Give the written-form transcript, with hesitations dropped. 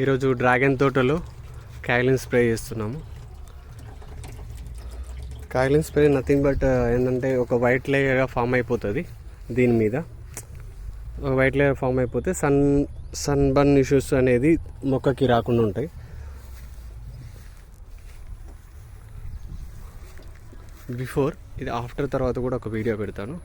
ఈరోజు డ్రాగన్ తోటలో కాయిలిన్ స్ప్రే చేస్తున్నాము. కాయిలిన్ స్ప్రే నథింగ్ బట్ ఏంటంటే ఒక వైట్ లేయర్గా ఫామ్ అయిపోతుంది. దీని మీద ఒక వైట్ లేయర్ ఫామ్ అయిపోతే సన్ బర్న్ ఇష్యూస్ అనేది మొక్కకి రాకుండా ఉంటాయి. బిఫోర్ ఇది ఆఫ్టర్ తర్వాత కూడా ఒక వీడియో పెడతాను.